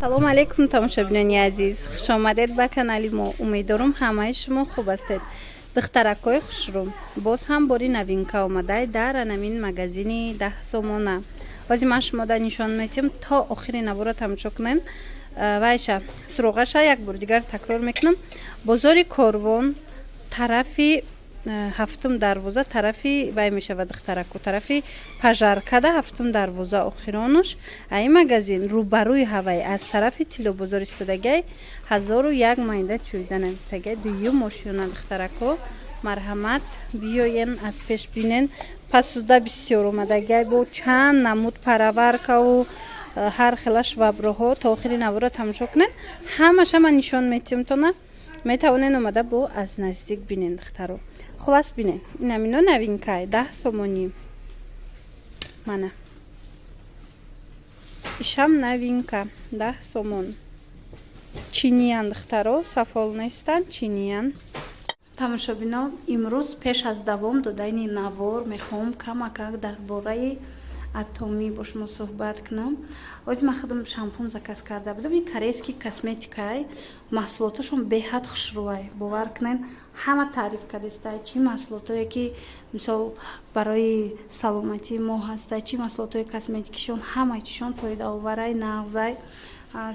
салом алейкум тамошобинони азиз, хуш омадед ба канали мо. Умедворам ҳамаи шумо хуб ҳастед. Духтаракҳои хушрӯ, боз ҳам бори новинка омадай дар анамин магазини 10 сомона. Ҳозир ман шумода нишон метиҳам то охири набора тамошо кунен. Вайша суроғаша як бор дигар такрор мекунам. Бозори Корвон тарафи ҳафтум дарвоза тарафи вай мешавад духтараку тарафи пажаркада ҳафтум дарвоза охиронуш ай магазин рӯбарӯи ҳавай аз тарафи тилобозор истодагай 1001 майда чӯйда навистагай дию мошина духтарако марҳамат биёен аз пеш бинен пасуда бисёр омадагай бо чанд намуд параваркаву ҳар хела шваброҳо то охири навора тамошо кунен. Ҳамаша ман нишон метиҳам тона метавонен омада бо аз наздик бинен духтаро. Хулас бинен инамино новинкай 10 сомонӣ мана ишам новинка 10 сомон чиниян духтаро сафол нестан чиниян. Тамошобино имрӯз пеш аз давом додани навор мехоҳам камакак дар бораи атомӣ бо шумо суҳбат кунам. Ҳозир ман худам шампун заказ карда будам. Ин корейский косметикай маҳсулоташон беҳад хушрӯай. Бовар кунен ҳама таъриф кардастай чӣ маҳсулотое ки мисол барои саломатии мо ҳастай чӣ маҳсулотои косметикишон ҳамаи чишон фоидаоварай нағзай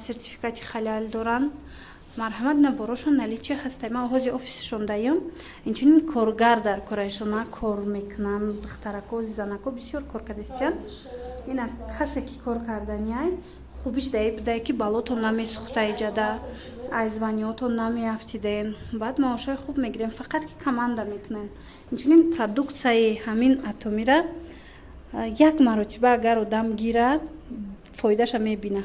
сертификати халал доранд. Марҳамат наборошон наличие ҳастай. Ман ҳозир офисшон даём инчунин коргар дар корашона кор мекунанд духтарако зизанако бисёр кор кардастиян. Ина касе ки кор карданияй хубиш даи будае ки балотон намесӯхта иҷада айзваниётон намеафтиден баъд маошҳои хуб мегирем фақат ки команда мекунен. Инчунин продуксияи ҳамин атомира як маротиба агар одам гира фоидаша мебина.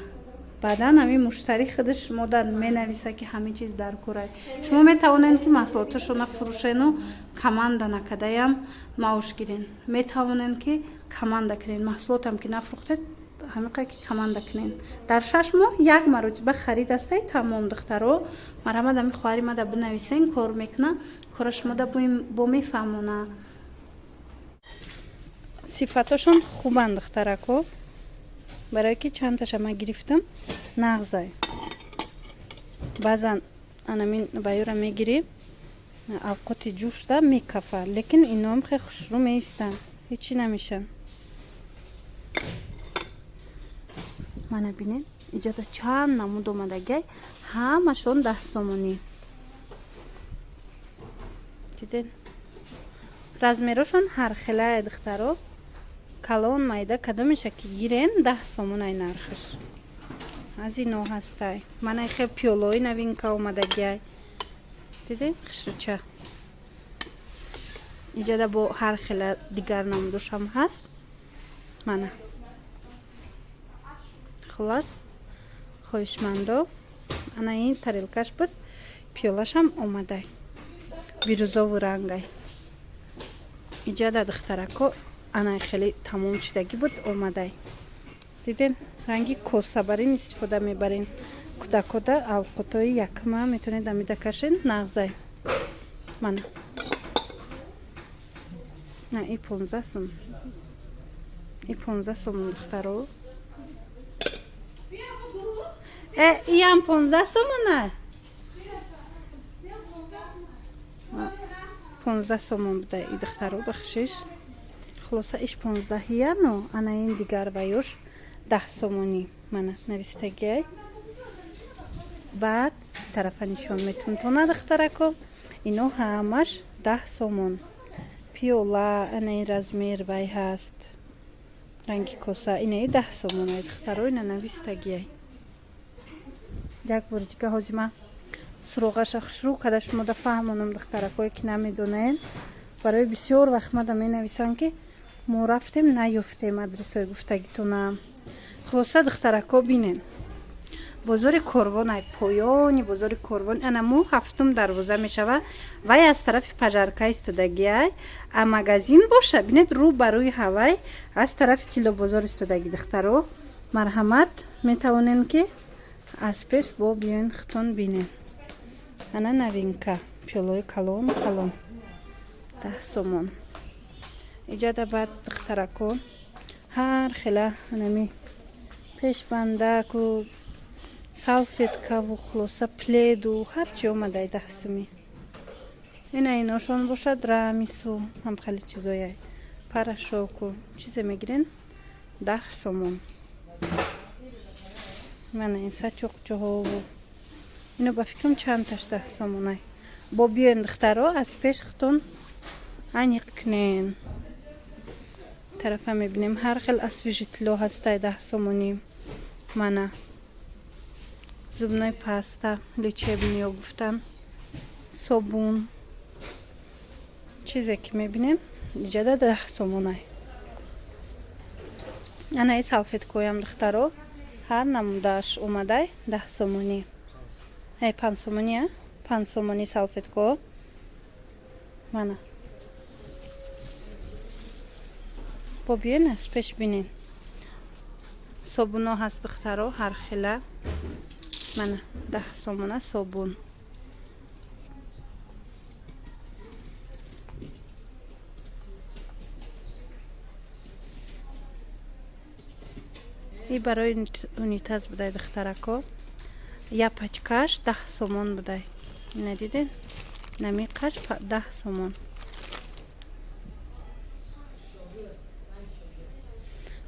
баъдан ҳамин муштари худаш шумода менависа ки ҳамин чиз дар корай. Шумо метавонед ки маҳсулоташона фурӯшену команда накадаям маош гирен. Метавонед ки команда кунед. Маҳсулотам ки нафурӯхтед ҳамиқа ки команда кунед. Дар 6 моҳ як маротиба харид астаи тамом духтаро. марҳамат ҳамин хоҳари мада бинависен кор мекуна. кора шумода бо мефаҳмона. сифаташон хубанд духтарако. барое ки чандташа ман гирифтам нағзай баъзан анамин баёра мегирӣ авқоти ҷӯшда мекафа лекин иноам хе хушрӯ меистанд ҳечӣ намешан. мана бинед иҷода чанд намуд омадагай ҳамашон 10 сомонӣ диден размерошон ҳархелае духтаро калон майда кадомеша ки гирен 10 сомонай нархаш аз ино ҳастай. Манай хел пиёлои новинка омадагиай диден хушрӯча иҷода бо ҳар хела дигар намудошам ҳаст. мана хулас хоҳишмандо ана ин тарелкаш буд пиёлашам омадай бирӯзову рангай иҷода духтарако ана хеле тамом шудагӣ буд омадай диден ранги косабарин истифода мебарен кӯдакода авқотои якма метавонед амида кашен нағзай. мана и 15 сом и 15 сом духтаро иам 15 сомона 15 сомон буда и духтаро бахшиш хулоса иш 15 яно ана ин дигар ваёш 10 сомонӣ мана навистагиай баъд тарафа нишон метавон тона духтарако ино ҳамаш 10 сомон пиёла ана ин размер вай ҳаст ранги коса инаи 10 сомонай духтаро ина навистагиай. як бори дига ҳозир ман суроғаша хушрӯ када шумода фаҳмонам духтаракое ки намедонен барои бисёр вақт мада менависанд ки мо рафтем наёфтем адресои гуфтагитона. хулоса духтарако бинен бозори Корвон ай поёни бозори Корвон ана мо ҳафтум дарвоза мешава вай аз тарафи пажарка истодагиай а магазин боша бинед рӯ ба рӯи ҳавай аз тарафи тилобозор истодагӣ духтаро марҳамат метавонен ки аз пеш бо биёин хитон бинен. ана новинка пиёлои калон 10 сомон иҷода баъд духтарако ҳар хела анами пешбандаку салфетка ву хулоса пледу ҳарчи омадай 10 сомӣ. иношон бошад рамису ҳам хеле чизояй порошоку чизе мегирен 10 сомон. мана ин сачоқчаҳову ино ба фикрам чандташ 10 сомонай. бо биёен духтаро аз пеш хутон аниқ кунен. тарафа мебинем ҳар хел освежитело ҳастай 10 сомонӣ. мана зубной паста лечебниё гуфтан собун чизе ки мебинем иҷада 10 сомонай. ана и салфеткоям духтаро ҳар намудааш омадай 10 сомонӣ. 5 сомонӣ 5 сомонӣ салфетко. мана бо биён аз пеш бинен собуно ҳаст духтаро ҳар хела. мана 10 сомона собун. и барои унитаз будай духтарако я пачкаш 10 сомон будай. ина диден намиқаш 10 сомон.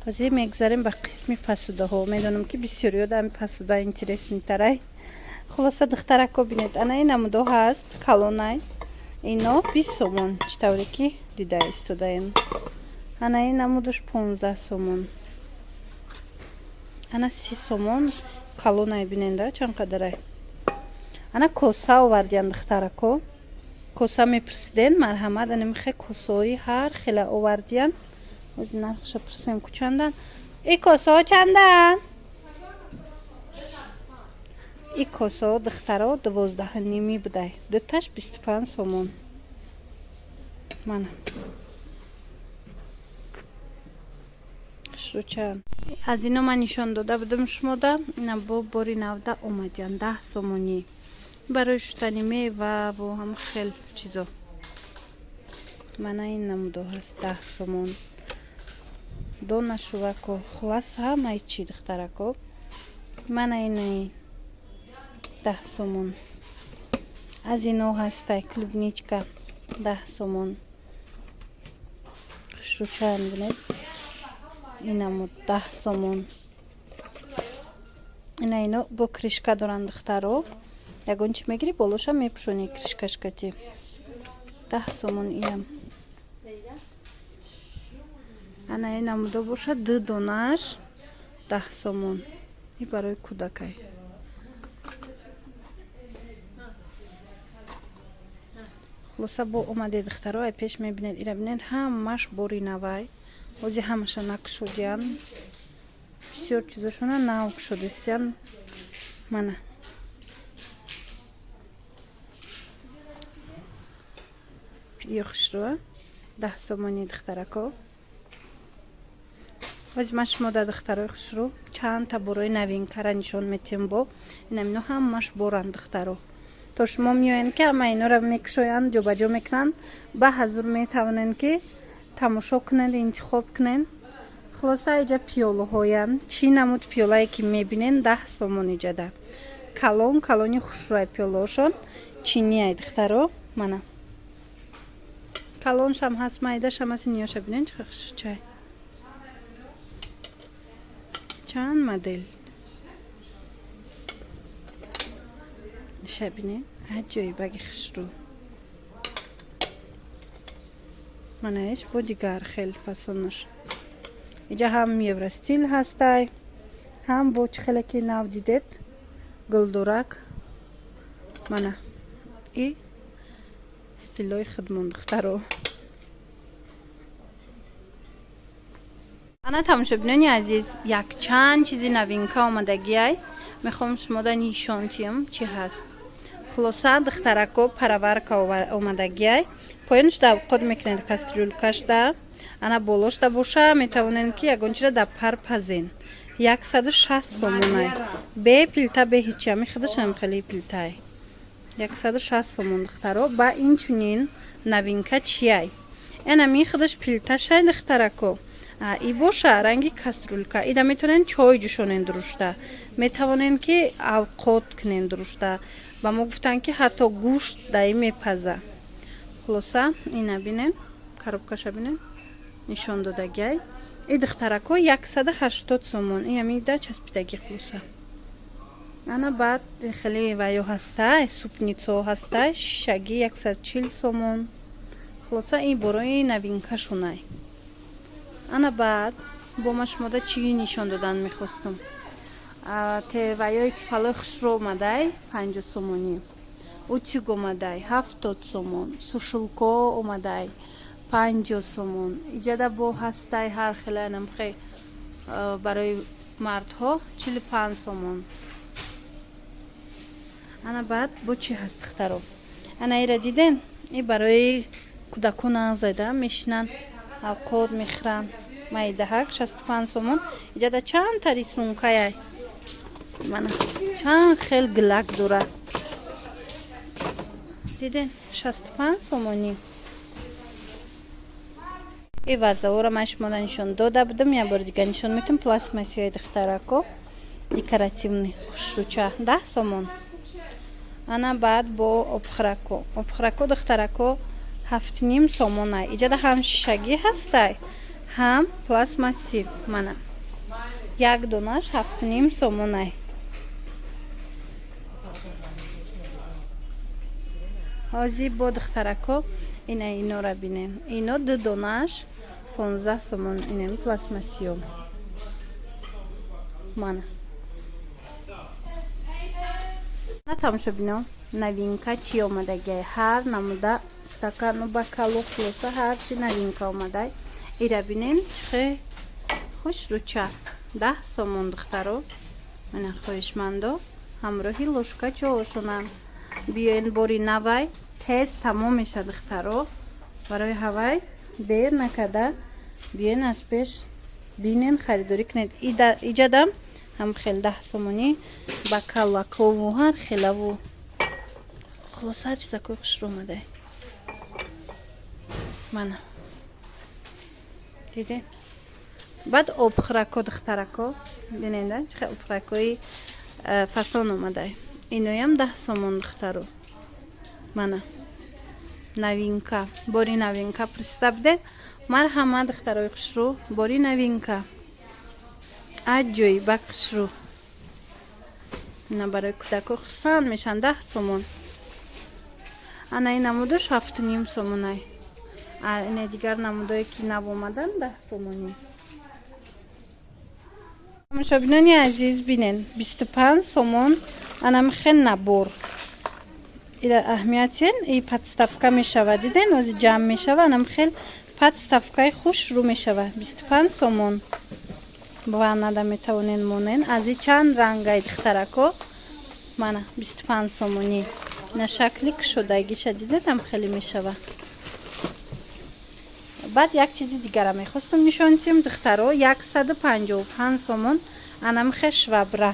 ҳозир мегзарем ба қисми посудаҳо. медонам ки бисёриё дами посуда интереснитарай. хулоса духтарако бинед ана ин намудо ҳаст калонай. ино 20 сомон чӣ тавре ки дида истодаем. ана ин намудаш 15 сомон. ана 30 сомон калонай биненда чанд қадарай. ана коса овардиян духтарако. коса мепирсиден марҳамат анамихе косаҳои ҳар хела овардиян. ҳозир нархша пирсем ку чандан. и косаҳо чандан? и косаҳо духтаро 12.5 будай. дуташ 25 сомон. мана хушрӯчанд. аз ино ман нишон дода будам шумода. ина бо бори навда омадиян 10 сомонӣ барои шустани мева ву ҳам хел чизо. мана ин намудо ҳаст 10 сомон. дона шувако хулас ҳамаи чӣ духтарако. мана инаи 10 сомон. аз ино ҳастай клубничка 10 сомон. хушрӯчанд бинед инамуд 10 сомон. ина ино бо кришка доранд духтаро. ягон чӣ мегирӣ болоша мепӯшони кришкашкати 10 сомон. инам ана ин намудо бошад 2 донаш 10 сомон. и барои кӯдакай. хулоса бо омаде духтаро ай пеш мебинед ира бинед ҳамаш бори навай. ҳозир ҳамаша накушодиян. бисёр чизошона нав кушодистиян. мана ё хушрӯа 10 сомони духтарако. ҳозир ман шумода духтарои хушрӯ чандта борои новинкара нишон метем. бо инамино ҳамаш боранд духтаро. то шумо меоянд ки ҳама инора мекушоянд ҷобаҷо мекунанд ба ҳазур метавонанд ки тамошо кунанд интихоб кунанд. хулоса иҷа пиёлаҳоянд. чӣ намуд пиёлае ки мебинен 10 сомон иҷада. калони хушрӯай пиёлаҳошон чинияй духтаро. мана калоншам ҳаст майдашам ҳаст. ниёша бинен чӣ хушрӯчай. чанд модел шабине аҷоибаги хушрӯ. манаеш бо дигар хел фасонош. иҷа ҳам евростил ҳастай ҳам бо чӣ хеле ки нав дидед гулдурак. мана и стилои худмон духтаро. ана тамошобинони азиз якчанд чизи новинка омадагиай мехоҳам шумода нишонтиям чӣ ҳаст. хулоса духтарако параварка омадагиай. поёнаш да қод мекунед кастрюлькашда. ана болошда боша метавонед ки ягончиро да пар пазен. 160 сомонай. бе пилта бе ҳичи ами худашам хеле пилтай. 160 сомон духтаро. ба инчунин новинка чияй. ана ми худаш пилташай духтарако. ای باشه رنگی کاسرولکا ایدا میتونن چای جوشونن درشته میتوانن که اوقات کنن درشته و ما گفتن که حتی گوشت دایی میپزه خلاصه اینا بینن коробкаша бинен нишон додагиай и духтарако 180 сомон и амида часпидаги хулуса ана баъд хеле ваё ҳастай супницо ҳастай шишаги 140 сомон хулоса и борои новинкашунай ана баъд бо ма шумода чӣ нишон додан мехостум те ваёи тифалои хушро омадай 50 сомонӣ утюг омадай 70 сомон сушулко омадай 50 сомон иҷада бо ҳастай ҳар хеланам хе барои мардҳо 45 сомон ана баъд бо чӣ ҳаст духтаро ана ира диден и барои кӯдакон зайда мешинан авқот мехӯранд майдаҳак 65 сомон иҷада чанд тари сумкаяй мана чанд хел гилак дорад диден 65 сомонӣ и вазаора ман шумода нишон дода будам я бори дига нишон метам пластмассияи духтарако декоративный хушрӯча 10 сомон ана баъд бо обхӯрако духтарако 7.5 сомонай иҷада ҳам шишагӣ ҳастай ҳам пластмасси мана як донаш 7.5 сомонай ҳозир бо духтарако инора бинем ино 2 донаш 15 сомон инем пластмассиём мана на тамошо бино новинка чӣ омадагиай ҳар намуда стакану бакалу хулоса ҳар чӣ новинка омадай ира бинем чихе хушрӯча 10 сомон духтаро мана хоҳишмандо ҳамроҳи лошка чоошонанд биёен бори навай тез тамом меша духтаро барои ҳавай дер накарда биёен аз пеш бинен харидорӣ кунед иҷадам ҳам хел 10 сомонӣ бакалакову ҳар хелаву хулоса ҳар чизакои хушрӯ омадай мана диден баъд обхӯрако духтарако биненда чихе обхӯракои фасон омадай иноям 10 сомон духтаро мана новинка бори новинка пурсида будед марҳама духтарои хушрӯ бори новинка аҷҷои ба хушрӯ ина барои кӯдако хурсанд мешан 10 сомон ана ин намудаш 7.5 сомонай ина дигар намудое ки навомадан 10 сомонӣ тамошобинони азиз бинен 25 сомон анамихен набор ира аҳамиятен и подставка мешавад диден ози ҷамъ мешавад анамихел подставкаи хушрӯ мешавад 25 сомон ванада метавонен монен ази чанд рангай духтарако мана 25 сомонӣ на шакли кушодагиша дидедам хеле мешавад баъд як чизи дигара мехостум нишонтим духтаро 155 сомон анамихе швабра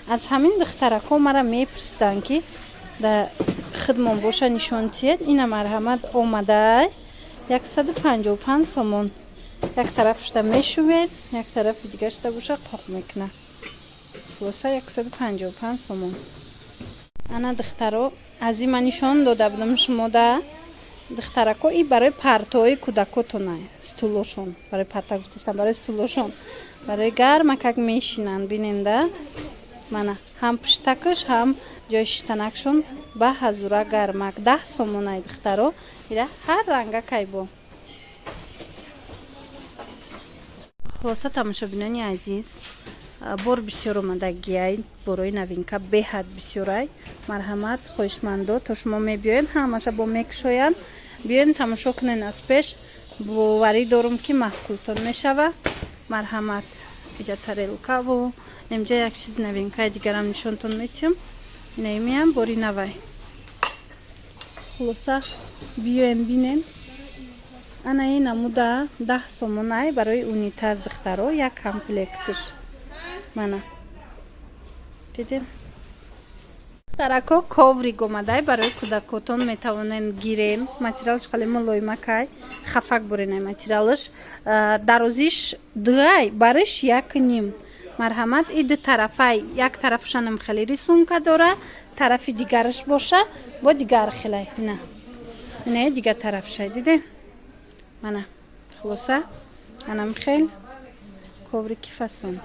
аз ҳамин духтарако мара мепурсиданд ки да хидмон боша нишонтиед ина марҳамат омадай 155 сомон як тарафшда мешувед як тарафи дигаршда боша қоқ мекунад хулоса 155 сомон ана духтаро аз има нишон дода будам шумода духтарако и барои партои кӯдакотонай стулошон барои парта гуфтистам барои стулошон барои гарма как мешинанд биненда мана ҳам пуштакаш ҳам ҷои шиштанакшон ба ҳазура гармак 10 сомонай духтаро ира ҳар ранга кайбо хулоса тамошобинони азиз бор бисёр омадагиай борои новинка беҳад бисёрай марҳамат хоҳишмандо то шумо мебиёен ҳамаша бо мекушоянд биёен тамошо кунен аз пеш боварӣ дорум ки маҳкултон мешава марҳамат иҷа тарелкаву имҷа як чизи новинкаи дигарам нишонтон метиҳам инамиам бори навай хулоса биёен бинен ана ин намуда 10 сомонай барои унитаз духтаро як комплектиш мана диден духтарако коврик омадай барои кӯдакотон метавонен гирем. Материалш хеле мулоимакай, хафак буринай материалш. Дарозиш дигай бариш 1.5. Марҳамат и ду тарафай, як тарафшанам хеле рисунка дора, тарафи дигараш боша бо дигар хелай. Ина. Ина дигар тарафшай диден? Мана. Хулоса. Анам хел коврики фасон.